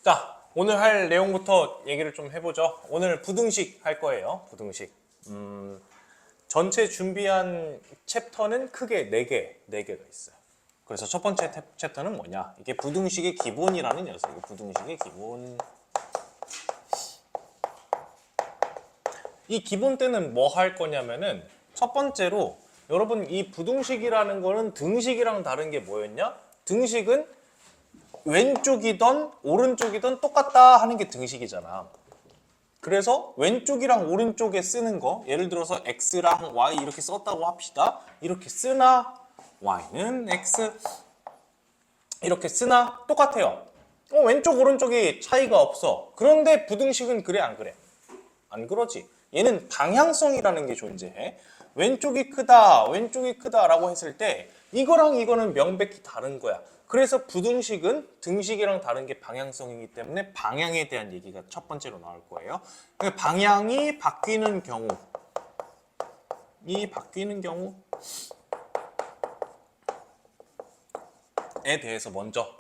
자, 오늘 할 내용부터 얘기를 좀 해보죠. 오늘 부등식 할 거예요. 부등식. 전체 준비한 챕터는 크게 4개가 있어요. 그래서 첫 번째 챕터는 뭐냐? 이게 부등식의 기본이라는 녀석이에요. 부등식의 기본. 이 기본 때는 뭐 할 거냐면은 첫 번째로 여러분 이 부등식이라는 거는 등식이랑 다른 게 뭐였냐? 등식은 왼쪽이든 오른쪽이든 똑같다 하는 게 등식이잖아. 그래서 왼쪽이랑 오른쪽에 쓰는 거, 예를 들어서 x랑 y 이렇게 썼다고 합시다. 이렇게 쓰나 y는 x 이렇게 쓰나 똑같아요. 왼쪽 오른쪽이 차이가 없어. 그런데 부등식은 그래 안 그래? 안 그러지. 얘는 방향성이라는 게 존재해. 왼쪽이 크다라고 했을 때 이거랑 이거는 명백히 다른 거야. 그래서 부등식은 등식이랑 다른 게 방향성이기 때문에 방향에 대한 얘기가 첫 번째로 나올 거예요. 방향이 바뀌는 경우, 에 대해서 먼저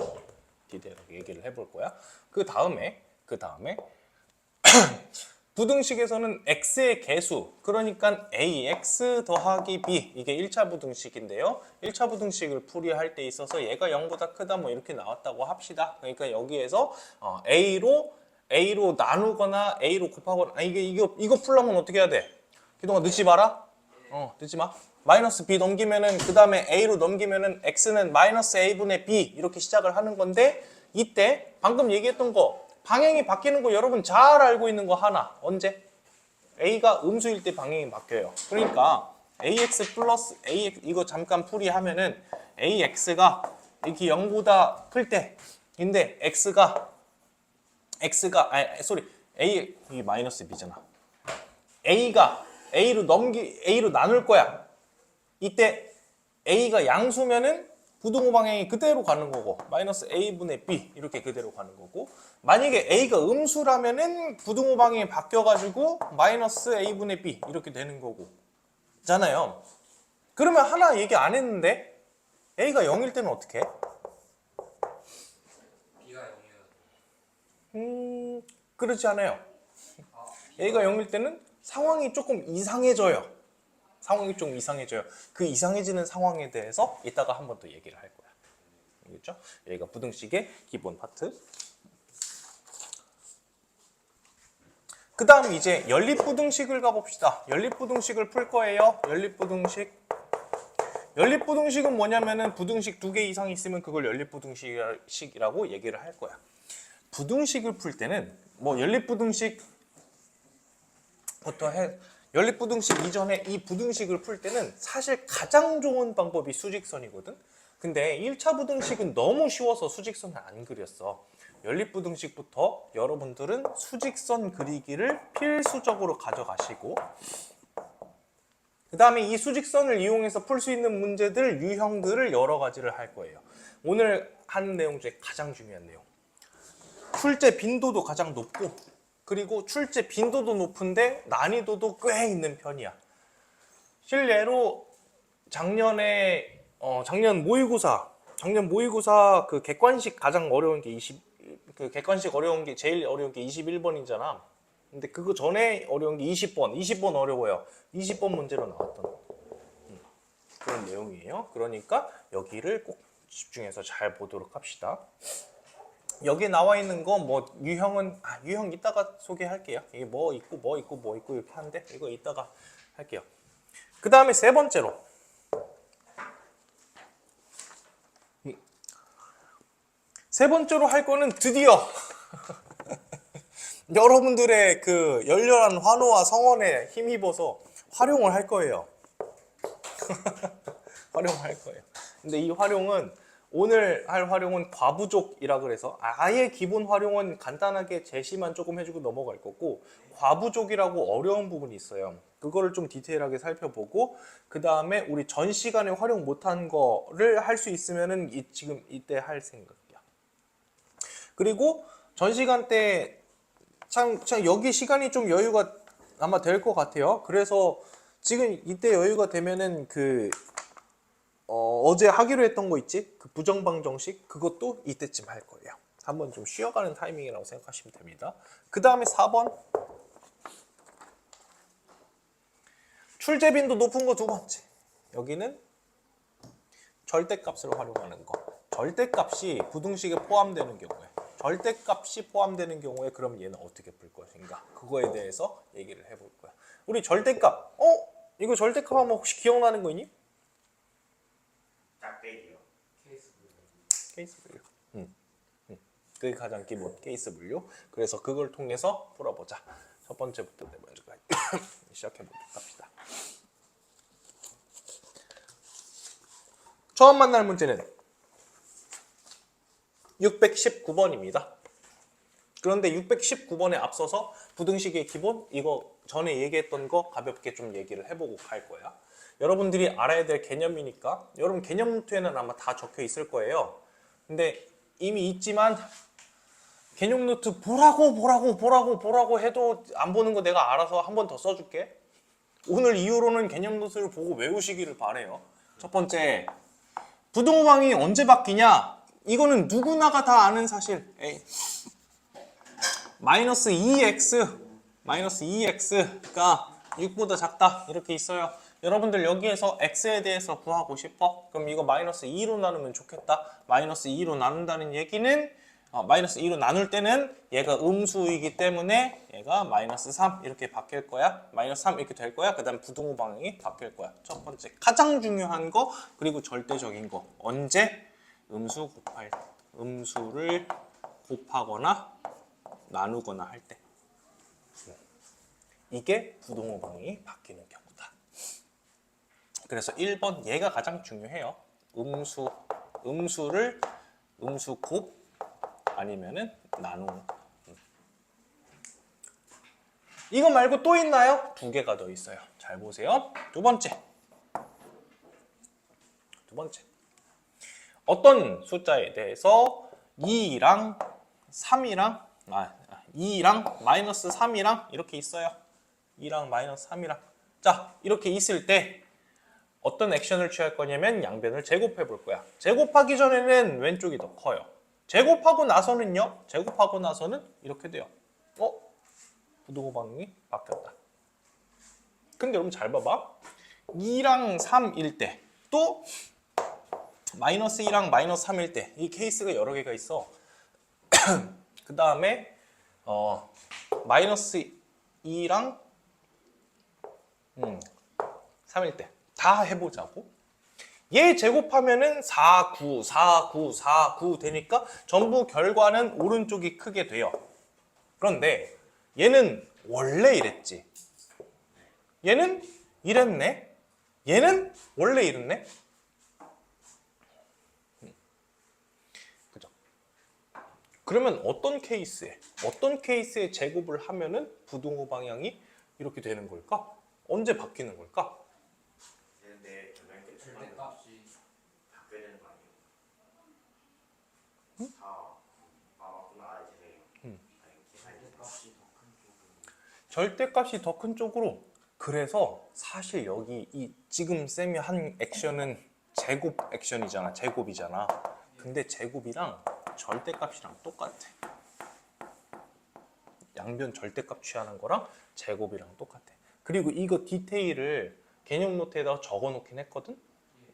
디테일하게 얘기를 해볼 거야. 그 다음에 부등식에서는 x의 개수, 그러니까 ax 더하기 b, 이게 1차 부등식인데요. 1차 부등식을 풀이할 때 있어서 얘가 0보다 크다 뭐 이렇게 나왔다고 합시다. 그러니까 여기에서 a로 나누거나 a로 곱하거나 이거 풀려면 어떻게 해야 돼? 기동아 늦지 마라. 늦지 마. 마이너스 b 넘기면은 그 다음에 a로 넘기면은 x는 마이너스 a분의 b 이렇게 시작을 하는 건데, 이때 방금 얘기했던 거 방향이 바뀌는 거 여러분 잘 알고 있는 거 하나. 언제? a가 음수일 때 방향이 바뀌어요. 그러니까 ax 플러스 ax 이거 잠깐 풀이하면은 ax가 이렇게 0보다 클 때, 근데 a 이 마이너스 b잖아. a가 a로 나눌 거야. 이때 a가 양수면은 부등호 방향이 그대로 가는 거고, 마이너스 a분의 b 이렇게 그대로 가는 거고, 만약에 a가 음수라면은 부등호 방향이 바뀌어가지고 마이너스 a분의 b 이렇게 되는 거고 잖아요. 그러면 하나 얘기 안 했는데 a가 0일 때는 어떻게 해? b가 0이에요. 그렇지 않아요. a가 0일 때는 상황이 조금 이상해져요. 그 이상해지는 상황에 대해서 이따가 한 번 더 얘기를 할 거야. 알겠죠? 여기가 부등식의 기본 파트. 그 다음 이제 연립부등식을 가봅시다. 연립부등식을 풀 거예요. 연립부등식은 뭐냐면은 부등식 2개 이상 있으면 그걸 연립부등식이라고 얘기를 할 거야. 부등식을 풀 때는 뭐 연립부등식 이전에 이 부등식을 풀 때는 사실 가장 좋은 방법이 수직선이거든. 근데 1차 부등식은 너무 쉬워서 수직선을 안 그렸어. 연립부등식부터 여러분들은 수직선 그리기를 필수적으로 가져가시고, 그 다음에 이 수직선을 이용해서 풀 수 있는 문제들, 유형들을 여러 가지를 할 거예요. 오늘 하는 내용 중에 가장 중요한 내용. 출제 빈도도 가장 높고, 그리고 출제 빈도도 높은데 난이도도 꽤 있는 편이야. 실례로 작년 모의고사 그 객관식 가장 어려운 게 제일 어려운 게 21번이잖아. 근데 그거 전에 어려운 게 20번 어려워요. 20번 문제로 나왔던 그런 내용이에요. 그러니까 여기를 꼭 집중해서 잘 보도록 합시다. 여기 나와 있는 거 뭐 유형 이따가 소개할게요. 이게 뭐 있고 이렇게 하는데 이거 이따가 할게요. 그 다음에 세 번째로 할 거는 드디어 여러분들의 그 열렬한 환호와 성원에 힘입어서 활용을 할 거예요. 활용할 거예요. 근데 이 활용은 오늘 할 활용은 과부족이라 그래서 아예 기본 활용은 간단하게 제시만 조금 해주고 넘어갈 거고, 과부족이라고 어려운 부분이 있어요. 그거를 좀 디테일하게 살펴보고, 그 다음에 우리 전 시간에 활용 못한 거를 할 수 있으면은 지금 이때 할 생각이야. 그리고 전 시간 때 참 여기 시간이 좀 여유가 아마 될 것 같아요. 그래서 지금 이때 여유가 되면은 어제 하기로 했던 거 있지? 그 부정방정식 그것도 이때쯤 할 거예요. 한번 좀 쉬어가는 타이밍이라고 생각하시면 됩니다. 그 다음에 4번. 출제빈도 높은 거 두 번째. 여기는 절대값을 활용하는 거. 절대값이 부등식에 포함되는 경우에, 절대값이 포함되는 경우에 그럼 얘는 어떻게 풀 것인가? 그거에 대해서 얘기를 해볼 거야. 우리 절대값, 이거 절대값 하면 혹시 기억나는 거 있니? 짝배기요. 케이스 분류. 그게 가장 기본 케이스 분류. 그래서 그걸 통해서 풀어보자. 첫 번째부터 네 번째까지 시작해보도록 합시다. 처음 만날 문제는 619번입니다. 그런데 619번에 앞서서 부등식의 기본, 이거 전에 얘기했던 거 가볍게 좀 얘기를 해보고 갈 거야. 여러분들이 알아야 될 개념이니까 여러분 개념 노트에는 아마 다 적혀 있을 거예요. 근데 이미 있지만 개념 노트 보라고 해도 안 보는 거 내가 알아서 한 번 더 써줄게. 오늘 이후로는 개념 노트를 보고 외우시기를 바래요. 첫 번째, 부등호방이 언제 바뀌냐? 이거는 누구나가 다 아는 사실. 마이너스 2x가 6보다 작다 이렇게 있어요. 여러분들 여기에서 x에 대해서 구하고 싶어? 그럼 이거 마이너스 2로 나누면 좋겠다. 마이너스 2로 나눈다는 얘기는 마이너스 2로 나눌 때는 얘가 음수이기 때문에 얘가 마이너스 3 이렇게 바뀔 거야. 마이너스 3 이렇게 될 거야. 그 다음 부등호 방향이 바뀔 거야. 첫 번째 가장 중요한 거 그리고 절대적인 거 언제? 음수를 곱하거나 나누거나 할 때 이게 부등호 방향이 바뀌는 경우다. 그래서 1번 얘가 가장 중요해요. 음수 곱 아니면은 나누는. 이거 말고 또 있나요? 두 개가 더 있어요. 잘 보세요. 두 번째. 어떤 숫자에 대해서 2랑 3이랑 2랑 마이너스 3이랑 이렇게 있어요. 2랑 마이너스 3이랑. 자, 이렇게 있을 때 어떤 액션을 취할 거냐면 양변을 제곱해 볼 거야. 제곱하기 전에는 왼쪽이 더 커요. 제곱하고 나서는요. 제곱하고 나서는 이렇게 돼요. 부등호 방향이 바뀌었다. 근데 여러분 잘 봐봐. 2랑 3일 때 또 마이너스 2랑 마이너스 3일 때 이 케이스가 여러 개가 있어. 그 다음에 마이너스 2랑 3일 때 다 해보자고. 얘 제곱하면은 4, 9, 4, 9, 4, 9 되니까 전부 결과는 오른쪽이 크게 돼요. 그런데 얘는 원래 이랬지. 얘는 이랬네. 얘는 원래 이랬네. 그죠? 그러면 어떤 케이스에 제곱을 하면은 부등호 방향이 이렇게 되는 걸까? 언제 바뀌는 걸까? 근데 절대값이 바뀌어야 되는 거 아니에요? 응? 맞구나. 이제 절대값이 더 큰 쪽으로. 그래서 사실 여기 이 지금 쌤이 한 액션은 제곱 액션이잖아. 제곱이잖아. 근데 제곱이랑 절대값이랑 똑같아. 양변 절대값 취하는 거랑 제곱이랑 똑같아. 그리고 이거 디테일을 개념 노트에다가 적어 놓긴 했거든.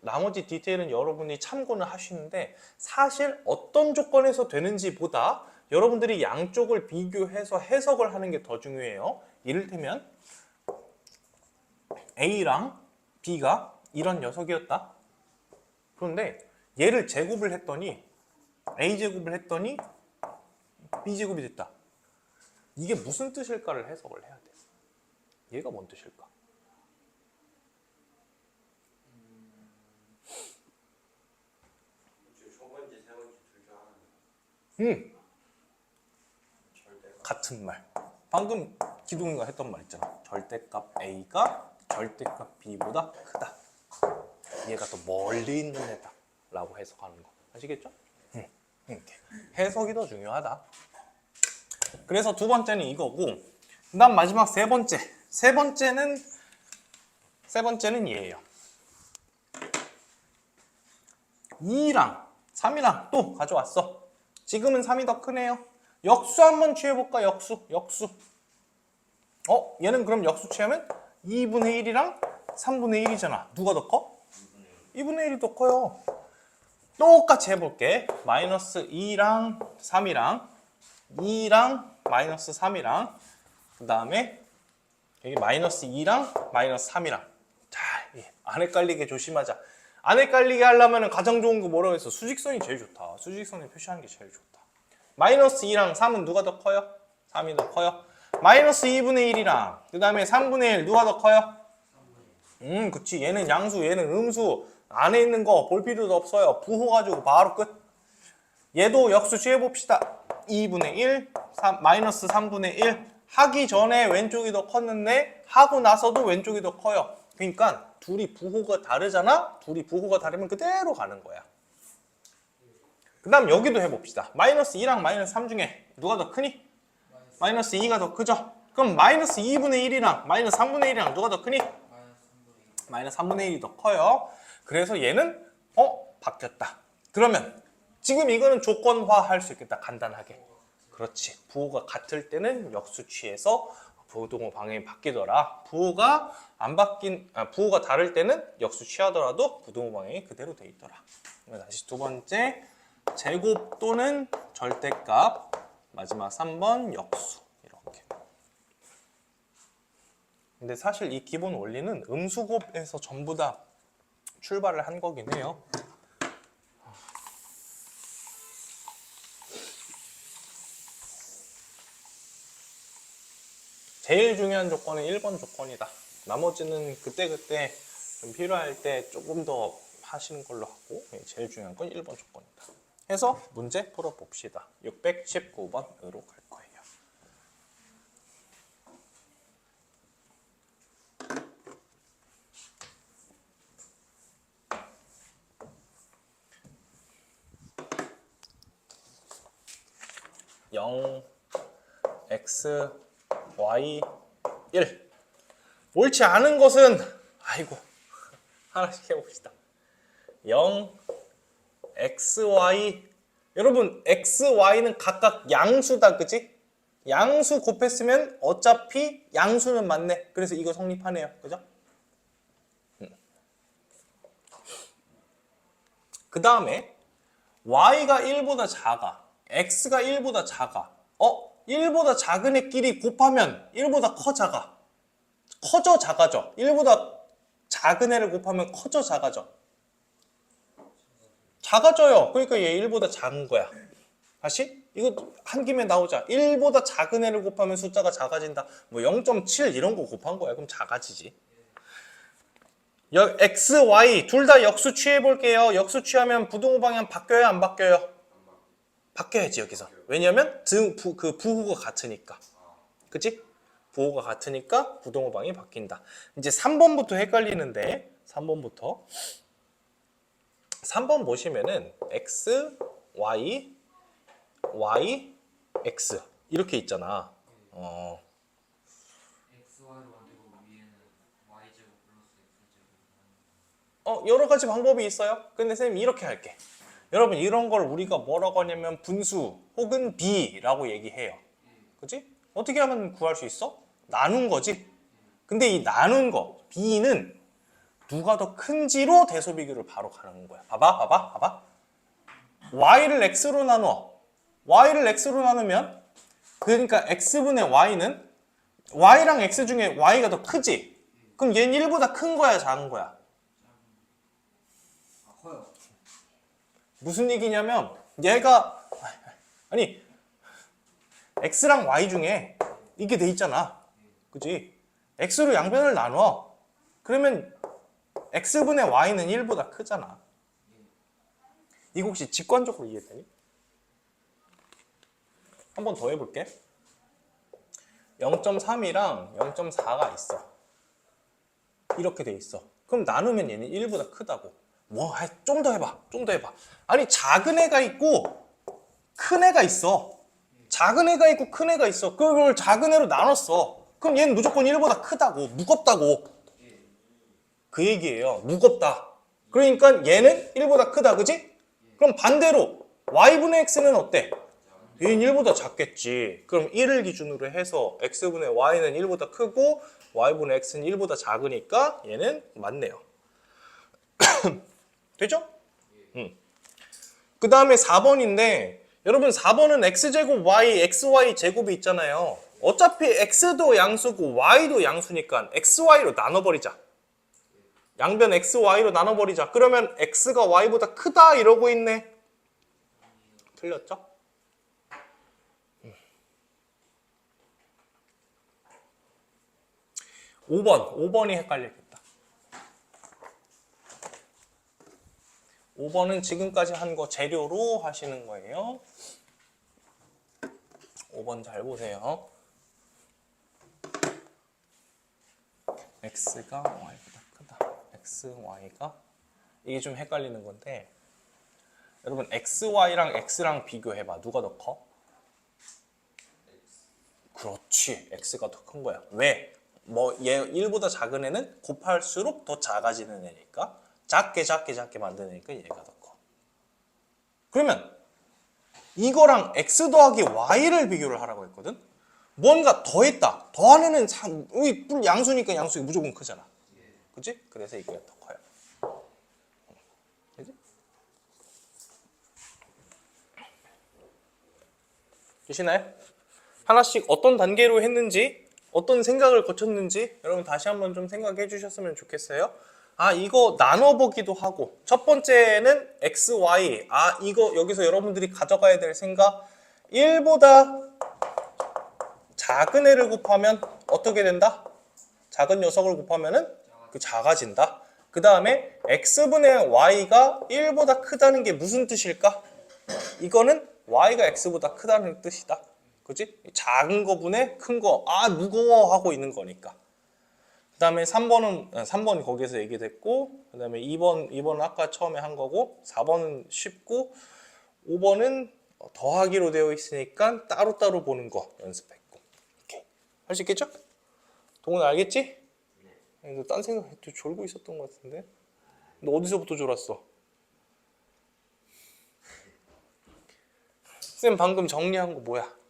나머지 디테일은 여러분이 참고는 하시는데 사실 어떤 조건에서 되는지보다 여러분들이 양쪽을 비교해서 해석을 하는 게 더 중요해요. 이를테면 A랑 B가 이런 녀석이었다. 그런데 얘를 제곱을 했더니 A제곱을 했더니 B제곱이 됐다. 이게 무슨 뜻일까를 해석을 해야 돼. 얘가 뭔 뜻일까? 첫 번째, 세 번째 둘 중 하나는 같은 말. 방금 기둥이가 했던 말 있잖아. 절대값 A가 절대값 B보다 크다. 얘가 또 멀리 있는 애다 라고 해석하는 거. 아시겠죠? 이렇게. 해석이 더 중요하다. 그래서 두 번째는 이거고, 그 다음 마지막 세 번째. 세 번째는 얘예요. 2랑 3이랑 또 가져왔어. 지금은 3이 더 크네요. 역수 한번 취해볼까? 역수. 얘는 그럼 역수 취하면 2분의 1이랑 3분의 1이잖아. 누가 더 커? 2분의 1이 더 커요. 똑같이 해볼게. 마이너스 2랑 3이랑 2랑 마이너스 3이랑 그 다음에 여기 마이너스 2랑 마이너스 3이랑. 자, 안 헷갈리게 조심하자. 안 헷갈리게 하려면 가장 좋은 거 뭐라고 했어? 수직선이 제일 좋다. 수직선에 표시하는 게 제일 좋다. 마이너스 2랑 3은 누가 더 커요? 3이 더 커요. 마이너스 2분의 1이랑 그 다음에 3분의 1 누가 더 커요? 그치. 얘는 양수, 얘는 음수. 안에 있는 거 볼 필요도 없어요. 부호 가지고 바로 끝. 얘도 역수 취해봅시다. 2분의 1, 마이너스 3분의 1. 하기 전에 왼쪽이 더 컸는데 하고 나서도 왼쪽이 더 커요. 그러니까 둘이 부호가 다르잖아? 둘이 부호가 다르면 그대로 가는 거야. 그 다음 여기도 해봅시다. 마이너스 2랑 마이너스 3 중에 누가 더 크니? 마이너스 2가 더 크죠? 그럼 마이너스 2분의 1이랑 마이너스 3분의 1이랑 누가 더 크니? 마이너스 3분의 1이 더 커요. 그래서 얘는 바뀌었다. 그러면 지금 이거는 조건화 할 수 있겠다. 간단하게. 그렇지. 부호가 같을 때는 역수 취해서 부동호 방향이 바뀌더라. 부호가 부호가 다를 때는 역수 취하더라도 부동호 방향이 그대로 돼 있더라. 다시 두 번째, 제곱 또는 절대값. 마지막 3번 역수. 이렇게. 근데 사실 이 기본 원리는 음수곱에서 전부 다 출발을 한 거긴 해요. 제일 중요한 조건은 1번 조건이다. 나머지는 그때그때 좀 필요할 때 조금 더 하시는 걸로 하고 제일 중요한 건 1번 조건이다. 해서 문제 풀어봅시다. 619번으로 갈 거예요. x, y, 1. 옳지 않은 것은 하나씩 해봅시다. 0, x, y. 여러분 x, y는 각각 양수다, 그치? 양수 곱했으면 어차피 양수는 맞네. 그래서 이거 성립하네요, 그죠? 그 다음에 y가 1보다 작아, x가 1보다 작아. 1보다 작은 애끼리 곱하면 1보다 커, 작아? 커져, 작아져? 1보다 작은 애를 곱하면 커져, 작아져? 작아져요. 그러니까 얘 1보다 작은 거야. 다시? 이거 한 김에 나오자. 1보다 작은 애를 곱하면 숫자가 작아진다. 뭐 0.7 이런 거 곱한 거야. 그럼 작아지지. x, y 둘 다 역수 취해볼게요. 역수 취하면 부동호 방향 바뀌어요, 안 바뀌어요? 바뀌어야지, 여기서. 왜냐면 그 부호가 같으니까. 그치? 부호가 같으니까 부동호 방향이 바뀐다. 이제 3번부터 헷갈리는데 3번부터 3번 보시면은 x, y, y, x 이렇게 있잖아. xy로 만들고 위에는 y제곱 플러스 x제곱. 여러 가지 방법이 있어요. 근데 선생님 이렇게 할게. 여러분 이런 걸 우리가 뭐라고 하냐면 분수 혹은 비라고 얘기해요. 그치? 어떻게 하면 구할 수 있어? 나눈 거지. 근데 이 나눈 거 b는 누가 더 큰지로 대소 비교를 바로 가는 거야. 봐봐. y를 x로 나눠. y를 x로 나누면 그러니까 x분의 y는 y랑 x 중에 y가 더 크지? 그럼 얘는 1보다 큰 거야, 작은 거야? 커요. 무슨 얘기냐면 얘가 아니 x랑 y 중에 이게 돼 있잖아. 그치? x로 양변을 나눠. 그러면 x분의 y는 1보다 크잖아. 이거 혹시 직관적으로 이해되니? 한 번 더 해볼게. 0.3이랑 0.4가 있어. 이렇게 돼 있어. 그럼 나누면 얘는 1보다 크다고. 좀 더 해봐. 아니 작은 애가 있고 큰 애가 있어. 작은 애가 있고 큰 애가 있어. 그걸 작은 애로 나눴어. 그럼 얘는 무조건 1보다 크다고. 무겁다고. 그 얘기예요. 무겁다. 그러니까 얘는 1보다 크다, 그지? 그럼 반대로 y분의 x는 어때? 얘는 1보다 작겠지. 그럼 1을 기준으로 해서 x분의 y는 1보다 크고 y분의 x는 1보다 작으니까 얘는 맞네요. 되죠? 그 다음에 4번인데 여러분 4번은 x제곱 y, xy 제곱이 있잖아요. 어차피 x도 양수고 y도 양수니까 xy로 나눠버리자. 양변 xy로 나눠버리자. 그러면 x가 y보다 크다 이러고 있네. 틀렸죠? 5번이 헷갈리겠다. 5번은 지금까지 한 거 재료로 하시는 거예요. 5번 잘 보세요. x가 y보다 크다. x, y가 이게 좀 헷갈리는 건데 여러분 xy랑 x랑 비교해봐. 누가 더 커? 그렇지. x가 더 큰 거야. 왜? 뭐 얘 1보다 작은 애는 곱할수록 더 작아지는 애니까 작게 만드는 애니까 얘가 더 커. 그러면 이거랑 x 더하기 y를 비교를 하라고 했거든? 뭔가 더했다. 더한 애는 양수니까 양수가 무조건 크잖아. 그치? 그래서 이게 더 커요. 그치? 되시나요? 하나씩 어떤 단계로 했는지, 어떤 생각을 거쳤는지 여러분 다시 한번 좀 생각해 주셨으면 좋겠어요. 아, 이거 나눠보기도 하고 첫 번째는 x, y. 아, 이거 여기서 여러분들이 가져가야 될 생각 1보다 작은 애를 곱하면 어떻게 된다? 작은 녀석을 곱하면은 작아진다. 그 다음에 x분의 y가 1보다 크다는 게 무슨 뜻일까? 이거는 y가 x보다 크다는 뜻이다. 그치? 작은 거분의 큰 거. 아, 무거워 하고 있는 거니까. 그 다음에 3번은 거기에서 얘기됐고, 그 다음에 2번은 아까 처음에 한 거고, 4번은 쉽고, 5번은 더하기로 되어 있으니까 따로따로 보는 거 연습했고. 오케이. 할 수 있겠죠? 동훈 알겠지? 너 딴 생각 졸고 있었던 것 같은데? 너 어디서부터 졸았어? 쌤 방금 정리한 거 뭐야?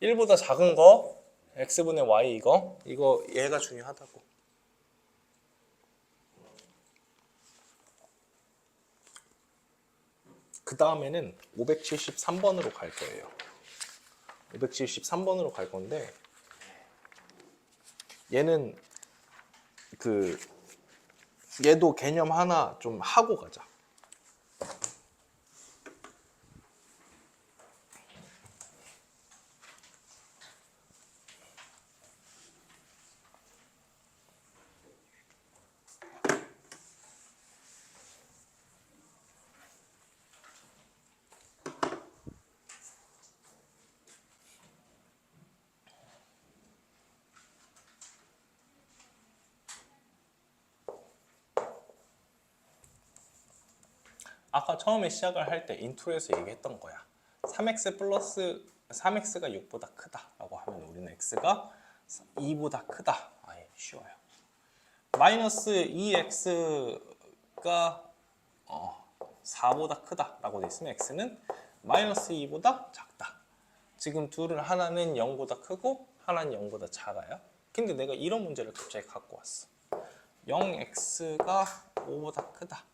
1보다 작은 거 x분의 y 이거 얘가 중요하다고. 그 다음에는 573번으로 갈 거예요. 573번으로 갈 건데 얘는 얘도 개념 하나 좀 하고 가자. 아까 처음에 시작을 할 때 인트로에서 얘기했던 거야. 3x 플러스 3x가 6보다 크다라고 하면 우리는 x가 2보다 크다. 아예 쉬워요. 마이너스 2x가 4보다 크다라고 돼 있으면 x는 마이너스 2보다 작다. 지금 둘은 하나는 0보다 크고 하나는 0보다 작아요. 근데 내가 이런 문제를 갑자기 갖고 왔어. 0x가 5보다 크다.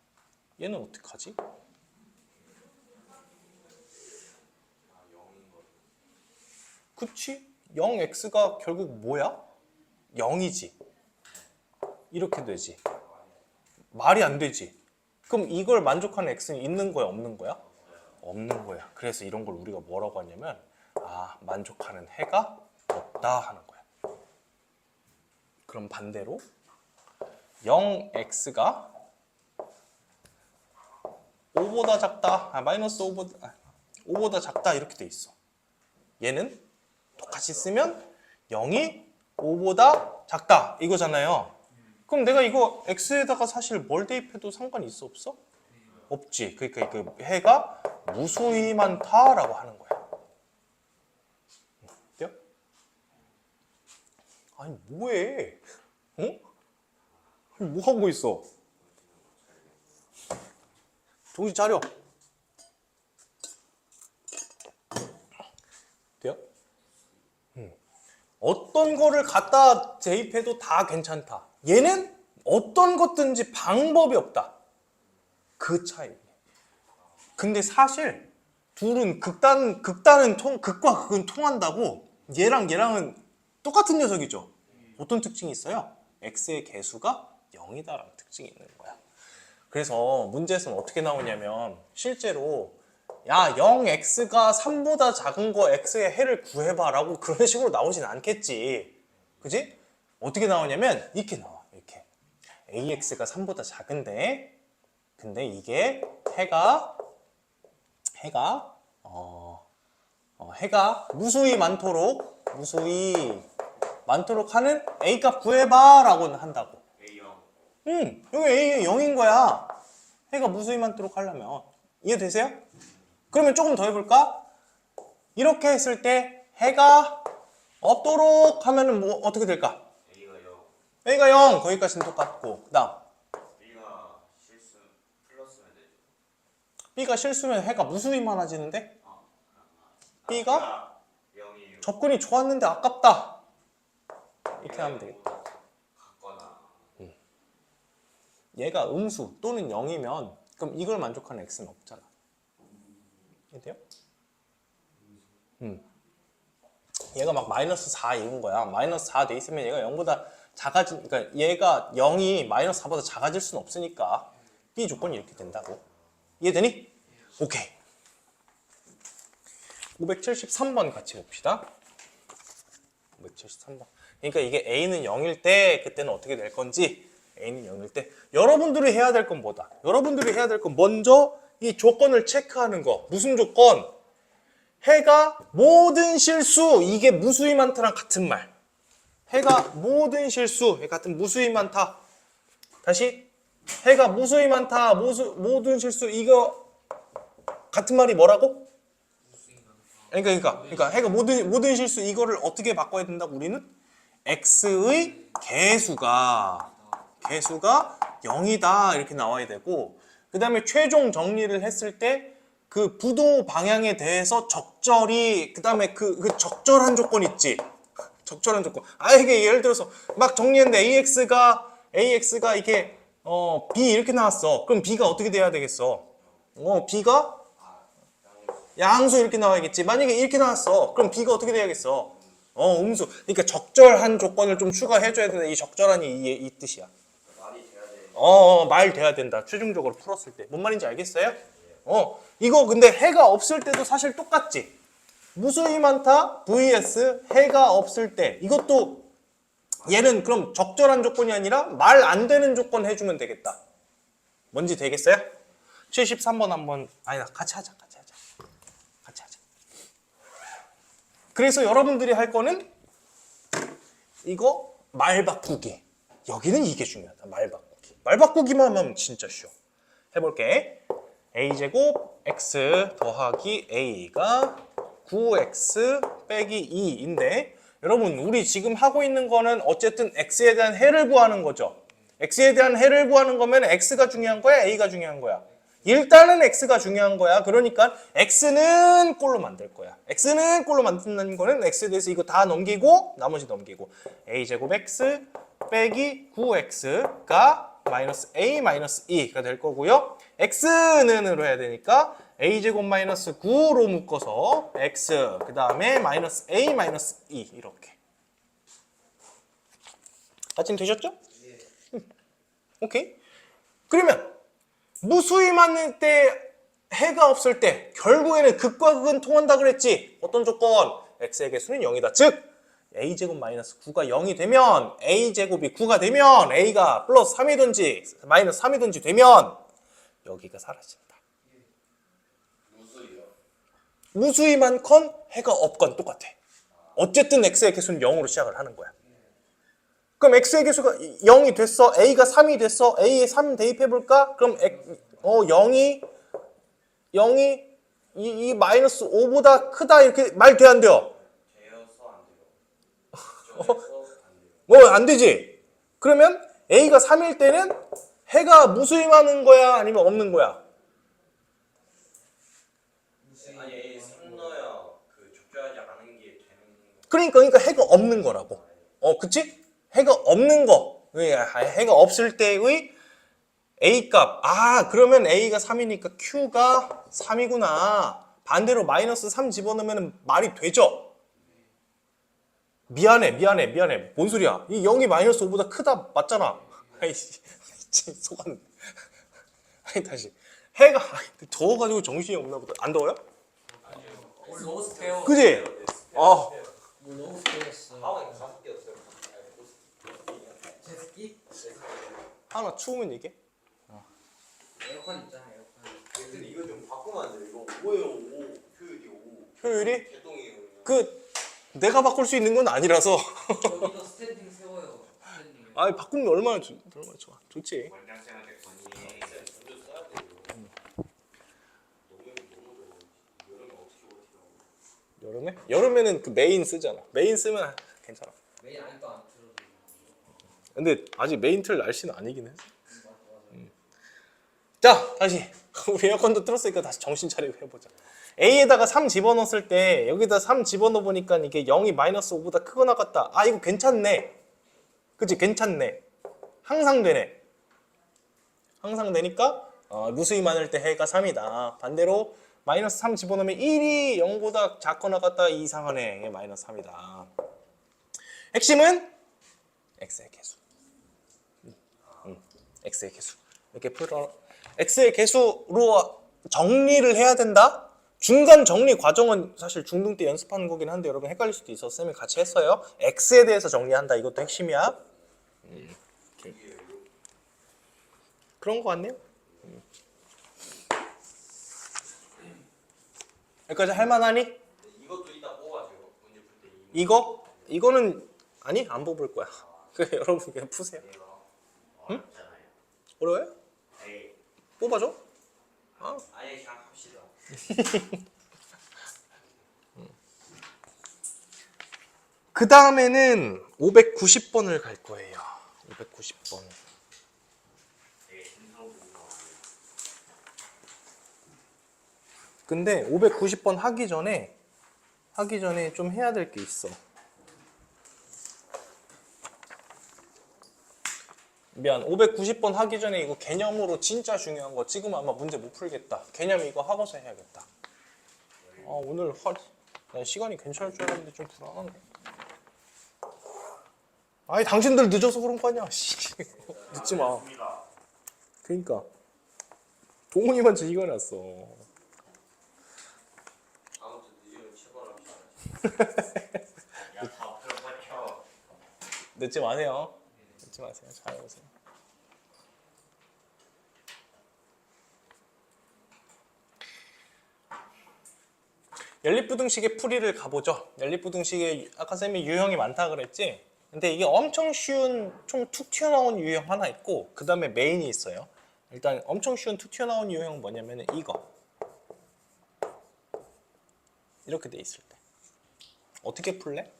얘는 어떡하지? 그치? 0x가 결국 뭐야? 0이지. 이렇게 되지. 말이 안 되지. 그럼 이걸 만족하는 x는 있는 거야, 없는 거야? 없는 거야. 그래서 이런 걸 우리가 뭐라고 하냐면 만족하는 해가 없다 하는 거야. 그럼 반대로 0x가 5보다 작다. 마이너스 5보다 작다 이렇게 돼 있어. 얘는 똑같이 쓰면 0이 5보다 작다 이거잖아요. 그럼 내가 이거 x에다가 사실 뭘 대입해도 상관이 있어 없어? 없지. 그러니까 그 해가 무수히 많다라고 하는 거야. 돼요? 아니 뭐해? 어? 뭐 하고 있어? 정신 차려. 돼요? 어떤 거를 갖다 대입해도 다 괜찮다. 얘는 어떤 것든지 방법이 없다. 그 차이. 근데 사실 둘은 극과 극은 통한다고. 얘랑은 똑같은 녀석이죠. 어떤 특징이 있어요? x의 개수가 0이다라는 특징이 있는 거야. 그래서 문제에서는 어떻게 나오냐면 실제로 야 0x가 3보다 작은 거 x의 해를 구해봐 라고 그런 식으로 나오진 않겠지. 그지? 어떻게 나오냐면 이렇게 나와. 이렇게 ax가 3보다 작은데 근데 이게 해가 무수히 많도록 하는 a값 구해봐 라고는 한다고. A형. 여기 a 0인 거야. 해가 무수히 많도록 하려면. 이해되세요? 그러면 조금 더 해볼까? 이렇게 했을 때 해가 없도록 하면은 뭐 어떻게 될까? A가 0. a가 0 거기까지는 똑같고 그 다음 B가 실수 플러스면 되죠. b가 실수면 해가 무수히 많아지는데 b가 0이 접근이 좋았는데 아깝다. 이렇게 하면 되겠다. 같거나. 얘가 음수 또는 0이면 그럼 이걸 만족하는 x는 없잖아. 이해돼요? 얘가 막 마이너스 4 이런 거야. 마이너스 4 돼 있으면 얘가 0보다 그러니까 얘가 0이 마이너스 4보다 작아질 수는 없으니까 B 조건이 이렇게 된다고. 이해되니? 오케이. 573번 같이 봅시다. 573번. 그러니까 이게 A는 0일 때 그때는 어떻게 될 건지 A는 0일 때 여러분들이 해야 될 건 뭐다? 여러분들이 해야 될 건 먼저 이 조건을 체크하는 거. 무슨 조건? 해가 모든 실수 이게 무수히 많다랑 같은 말. 해가 모든 실수 같은 무수히 많다. 다시 해가 무수히 많다 모든 실수 이거 같은 말이 뭐라고? 그러니까 해가 모든 실수 이거를 어떻게 바꿔야 된다고 우리는? x의 개수가 0이다 이렇게 나와야 되고 그 다음에 최종 정리를 했을 때 그 부도 방향에 대해서 적절히 그 다음에 그 적절한 조건 있지. 적절한 조건. 이게 예를 들어서 막 정리했는데 AX가 이게 B 이렇게 나왔어. 그럼 B가 어떻게 돼야 되겠어? B가 양수 이렇게 나와야겠지. 만약에 이렇게 나왔어. 그럼 B가 어떻게 돼야겠어? 음수. 그러니까 적절한 조건을 좀 추가해줘야 된다. 이 적절한이 이 뜻이야. 말이 돼야 돼. 말 돼야 된다. 최종적으로 풀었을 때. 뭔 말인지 알겠어요? 이거 근데 해가 없을 때도 사실 똑같지. 무수히 많다 vs 해가 없을 때. 이것도 얘는 그럼 적절한 조건이 아니라 말 안 되는 조건 해주면 되겠다. 뭔지 되겠어요? 73번 한번 같이 하자. 그래서 여러분들이 할 거는 이거 말 바꾸기. 여기는 이게 중요하다. 말 바꾸기. 말 바꾸기만 하면 진짜 쉬워. 해볼게. a제곱 x 더하기 a가 9x 빼기 2인데 여러분 우리 지금 하고 있는 거는 어쨌든 x에 대한 해를 구하는 거죠. x에 대한 해를 구하는 거면 x가 중요한 거야? a가 중요한 거야? 일단은 x가 중요한 거야. 그러니까 x는 꼴로 만들 거야. x는 꼴로 만든다는 거는 x에 대해서 이거 다 넘기고 나머지 넘기고 a제곱 x 빼기 9x가 마이너스 a 마이너스 2가 될 거고요. x는으로 해야 되니까 a제곱 마이너스 9로 묶어서 x 그 다음에 마이너스 a 마이너스 2 이렇게. 같이 되셨죠? 오케이. 그러면 무수히 많을 때 해가 없을 때 결국에는 극과 극은 통한다 그랬지. 어떤 조건? x의 개수는 0이다. 즉 a제곱 마이너스 9가 0이 되면 a제곱이 9가 되면 a가 플러스 3이든지 마이너스 3이든지 되면 여기가 사라진다. 무수요. 무수히 많건 해가 없건 똑같아. 어쨌든 x의 개수는 0으로 시작을 하는 거야. 그럼 x의 개수가 0이 됐어. a가 3이 됐어. a에 3 대입해볼까? 그럼 0이 이 마이너스 5보다 크다 이렇게 말 돼 안 돼요? 되어서 안 돼요. 안 돼요. 안 되지? 그러면 A가 3일 때는 해가 무수히 많은 거야? 아니면 없는 거야? 아니 선 넣어야 그 적절하지 않은 게 되는 거. 그러니까 해가 없는 거라고. 그치? 해가 없는 거. 해가 없을 때의 A 값. 그러면 A가 3이니까 Q가 3이구나. 반대로 마이너스 3 집어넣으면 말이 되죠? 미안해. 뭔 소리야? 이 0이 마이너스 5보다 크다. 맞잖아. 아이씨, 속았네. 아니, 다시. 해가 더워가지고 정신이 없나 보다. 안 더워요? 오늘 너무 습해요. 그지? 오늘 너무 습해졌어. 하원이 5개였어요. 제습기? 하나 추우면 얘기해. 에어컨 있잖아 에어컨. 근데 이거 좀 바꾸면 안 돼요. 이거 5예요 5. 효율이 5. 효율이? 개똥이에요. 내가 바꿀 수 있는 건 아니라서. 여기도 스탠딩 세워요. 스탠딩. 바꾸면 얼마나 좋아. 좋지. 원장쌤한테 건의 먼저 써야 돼요. 너무 여름에 어떻게 버티라고. 여름에? 여름에는 그 메인 쓰잖아. 메인 쓰면 괜찮아. 매일 아직도 안 틀어도. 근데 아직 메인 틀 날씨는 아니긴 했어. 맞아. 자, 다시. 우리 에어컨도 틀었으니까 다시 정신 차리고 해보자. A에다가 3 집어넣었을 때 여기다 3 집어넣어 보니까 이게 0이 마이너스 5보다 크거나 같다. 이거 괜찮네. 그치? 괜찮네. 항상 되네. 항상 되니까 무수히 많을 때 해가 3이다. 반대로 마이너스 3 집어넣으면 1이 0보다 작거나 같다. 이상하네. 마이너스 3이다. 핵심은 x의 개수. x의 개수. 이렇게 풀어. x의 개수로 정리를 해야 된다. 중간 정리 과정은 사실 중등 때 연습하는 거긴 한데 여러분 헷갈릴 수도 있어서 쌤이 같이 했어요. x에 대해서 정리한다. 이것도 핵심이야. 그런 거 같네요. 여기까지 할만하니? 이것도 이따 뽑아줘. 문제 풀 때. 이거는 아니 안 뽑을 거야. 여러분 그냥 푸세요. 응? 어려워요? 네. 뽑아줘. 아예 그냥 합시다. 그 다음에는 590번을 갈 거예요. 590번. 근데 590번 하기 전에 좀 해야 될 게 있어. 미안, 590번 하기 전에 이거 개념으로 진짜 중요한 거 지금 아마 문제 못 풀겠다. 개념 이거 하고서 해야겠다. 오늘 시간이 괜찮을 줄 알았는데 좀 불안하네. 당신들 늦어서 그런 거 아니야. 늦지 마. 그러니까 동훈이만 제 시간 났어. 아무튼 늦으면 체벌합시다. 야다 풀어버려. 늦지 마세요. 늦지 마세요. 잘해보세요. 연립부등식의 풀이를 가보죠. 연립부등식에 아까 쌤이 유형이 많다 그랬지? 근데 이게 엄청 쉬운 좀 툭 튀어나온 유형 하나 있고 그 다음에 메인이 있어요. 일단 엄청 쉬운 툭 튀어나온 유형은 뭐냐면 이거 이렇게 돼 있을 때 어떻게 풀래?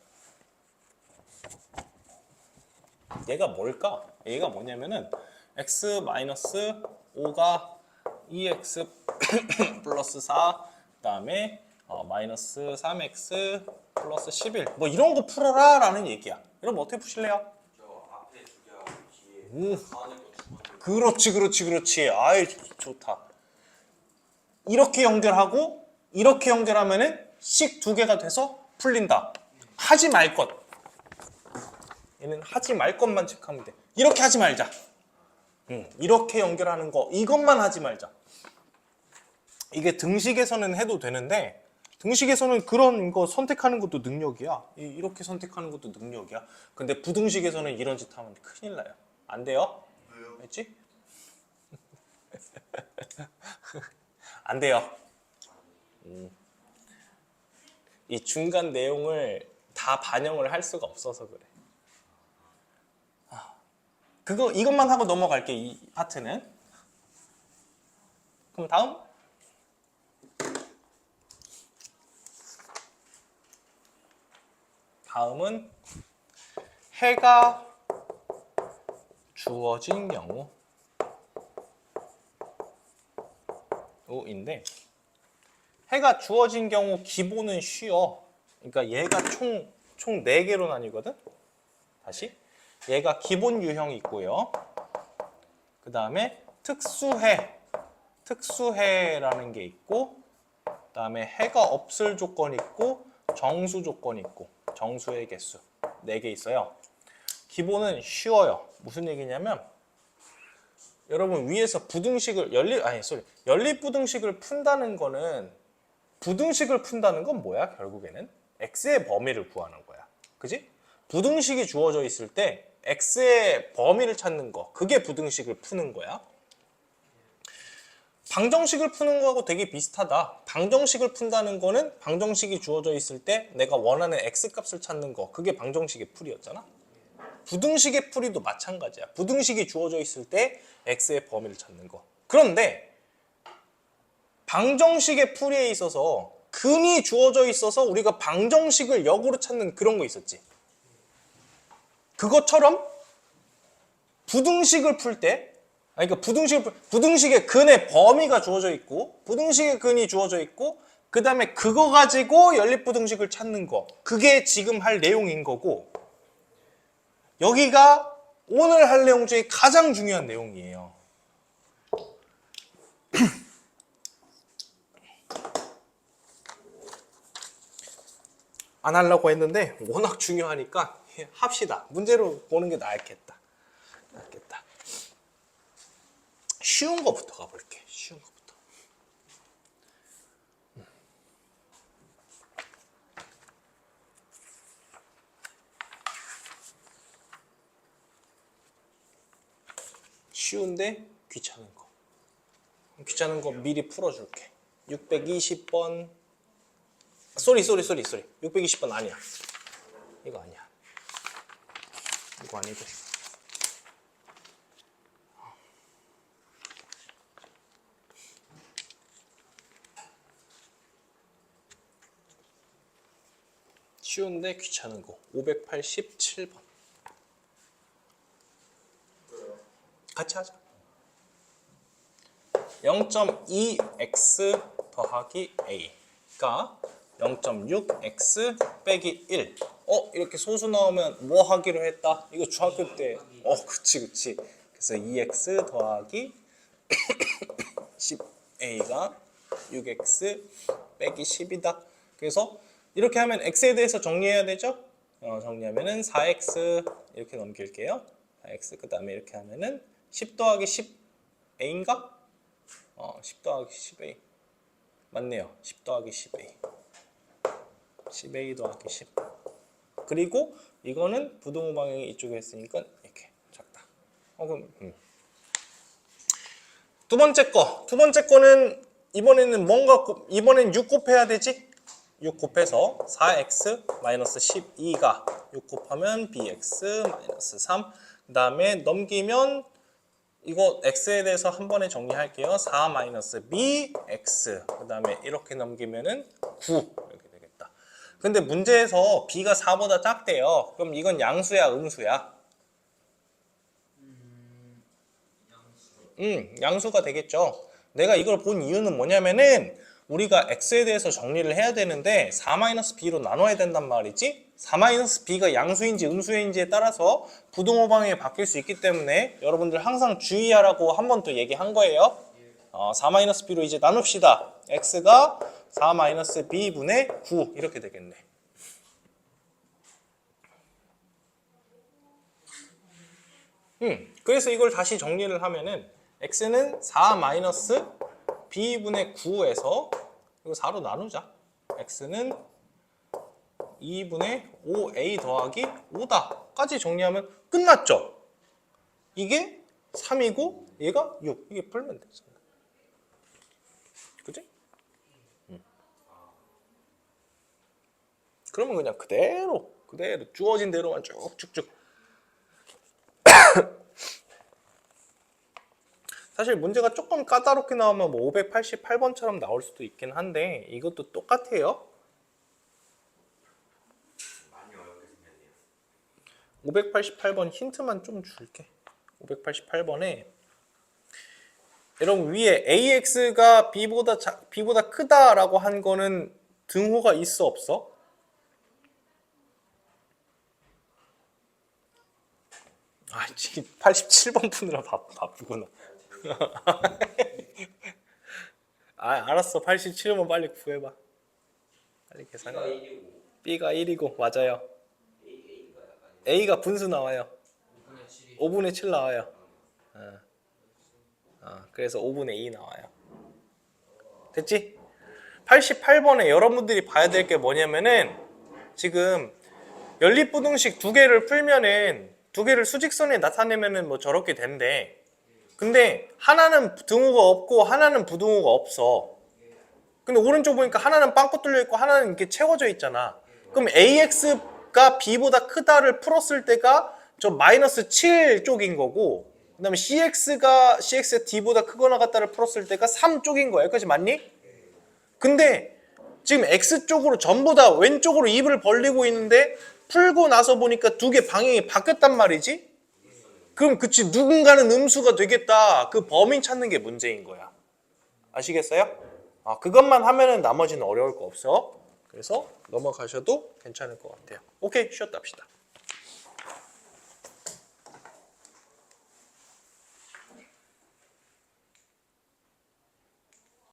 얘가 뭘까? 얘가 뭐냐면은 x-5가 2x 플러스 4 그다음에 마이너스 3x 플러스 11 뭐 이런 거 풀어라 라는 얘기야. 여러분 어떻게 푸실래요? 저 앞에 두 개하고 뒤에 안에 거두 번. 그렇지. 아이 좋다. 이렇게 연결하고 이렇게 연결하면은 식 두 개가 돼서 풀린다. 하지 말 것. 얘는 하지 말 것만 체크하면 돼. 이렇게 하지 말자. 이렇게 연결하는 거 이것만 하지 말자. 이게 등식에서는 해도 되는데 등식에서는 그런 거 선택하는 것도 능력이야. 이렇게 선택하는 것도 능력이야. 근데 부등식에서는 이런 짓 하면 큰일 나요. 안 돼요? 왜요? 알지? 안 돼요. 이 중간 내용을 다 반영을 할 수가 없어서 그래. 이것만 하고 넘어갈게. 이 파트는. 그럼 다음. 다음은 해가 주어진 경우인데 해가 주어진 경우 기본은 쉬워. 그러니까 얘가 총 4개로 나뉘거든. 다시 얘가 기본 유형이 있고요. 그 다음에 특수해라는 게 있고, 그 다음에 해가 없을 조건 있고, 정수 조건 있고, 정수의 개수 4개 있어요. 기본은 쉬워요. 무슨 얘기냐면 여러분 위에서 부등식을 연립부등식을 푼다는 거는, 부등식을 푼다는 건 뭐야? 결국에는 x의 범위를 구하는 거야. 그지? 부등식이 주어져 있을 때 x의 범위를 찾는 거, 그게 부등식을 푸는 거야. 방정식을 푸는 거하고 되게 비슷하다. 방정식을 푼다는 거는 방정식이 주어져 있을 때 내가 원하는 x값을 찾는 거, 그게 방정식의 풀이였잖아. 부등식의 풀이도 마찬가지야. 부등식이 주어져 있을 때 x의 범위를 찾는 거. 그런데 방정식의 풀이에 있어서 근이 주어져 있어서 우리가 방정식을 역으로 찾는 그런 거 있었지. 그것처럼 부등식을 풀 때, 그러니까 부등식의 근의 범위가 주어져 있고, 부등식의 근이 주어져 있고, 그 다음에 그거 가지고 연립부등식을 찾는 거, 그게 지금 할 내용인 거고, 여기가 오늘 할 내용 중에 가장 중요한 내용이에요. 안 하려고 했는데 워낙 중요하니까 합시다. 문제로 보는 게 낫겠다. 쉬운 거부터 가볼게. 쉬운 거부터. 쉬운데 귀찮은 거. 귀찮은 거 미리 풀어줄게. 620번. 쏘리. 620번 아니야. 이거 아니야. 이거 아니고. 쉬운데 귀찮은 거. 587번. 같이 하자. 0.2x 더하기 a가 0.6x 빼기 1. 이렇게 소수 나오면 뭐 하기로 했다? 이거 중학교 때. 그치. 그래서 2x 더하기 10a가 6x 빼기 10이다. 그래서 이렇게 하면 x에 대해서 정리해야 되죠? 정리하면은 4x 이렇게 넘길게요. 4x 그 다음에 이렇게 하면은 10 더하기 10a인가? 10 더하기 10a. 맞네요. 10 더하기 10a. 10a 더하기 10. 그리고 이거는 부등호 방향이 이쪽에 있으니까 이렇게 작다. 그럼 두 번째 거는 이번에는 이번엔 6 곱해야 되지? 6 곱해서 4x 마이너스 12가 6 곱하면 bx 마이너스 3. 그 다음에 넘기면 이거 x에 대해서 한 번에 정리할게요. 4 마이너스 bx. 그 다음에 이렇게 넘기면은 9 이렇게 되겠다. 근데 문제에서 b가 4보다 작대요. 그럼 이건 양수야, 음수야? 양수가 되겠죠. 내가 이걸 본 이유는 뭐냐면은 우리가 x에 대해서 정리를 해야 되는데 4-b로 나눠야 된단 말이지. 4-b가 양수인지 음수인지에 따라서 부등호 방향이 바뀔 수 있기 때문에 여러분들 항상 주의하라고 한 번 더 얘기한 거예요. 4-b로 이제 나눕시다. x가 4-b분의 9 이렇게 되겠네. 그래서 이걸 다시 정리를 하면은 x는 4-b분의 9에서 이거 4로 나누자. x는 2분의 5a 더하기 5다까지 정리하면 끝났죠. 이게 3이고 얘가 6. 이게 풀면 돼. 그치? 그러면 그냥 그대로 주어진 대로만 쭉쭉쭉. 사실 문제가 조금 까다롭게 나오면 뭐 588번처럼 나올 수도 있긴 한데 이것도 똑같아요. 많이 어렵게 생겼네요. 588번 힌트만 좀 줄게. 988번에 여러분 위에 AX가 B보다 크다라고 한 거는 등호가 있어 없어? 아, 지금 87번 푸느라 바쁘구나. 아, 알았어. 87번 빨리 구해봐. 빨리 계산해. B가 1이고 B가 1이고 맞아요. A가 약간 A가 분수 나와요. 5분의 7이 5분의 7 나와요. 그래서 5분의 2 나와요. 됐지? 88번에 여러분들이 봐야 될 게 뭐냐면은 지금 연립부등식 두 개를 풀면은 두 개를 수직선에 나타내면은 뭐 저렇게 된대. 근데 하나는 등호가 없고 하나는 부등호가 없어. 근데 오른쪽 보니까 하나는 빵꾸 뚫려 있고 하나는 이렇게 채워져 있잖아. 그럼 AX가 B보다 크다를 풀었을 때가 저 마이너스 7 쪽인 거고, 그 다음에 CX가 D보다 크거나 같다를 풀었을 때가 3 쪽인 거야. 여기까지 맞니? 근데 지금 X쪽으로 전부 다 왼쪽으로 입을 벌리고 있는데 풀고 나서 보니까 두 개 방향이 바뀌었단 말이지? 그럼 그치, 누군가는 음수가 되겠다. 그 범인 찾는 게 문제인 거야. 아시겠어요? 그것만 하면은 나머지는 어려울 거 없어. 그래서 넘어가셔도 괜찮을 것 같아요. 오케이, 쉬었다 합시다.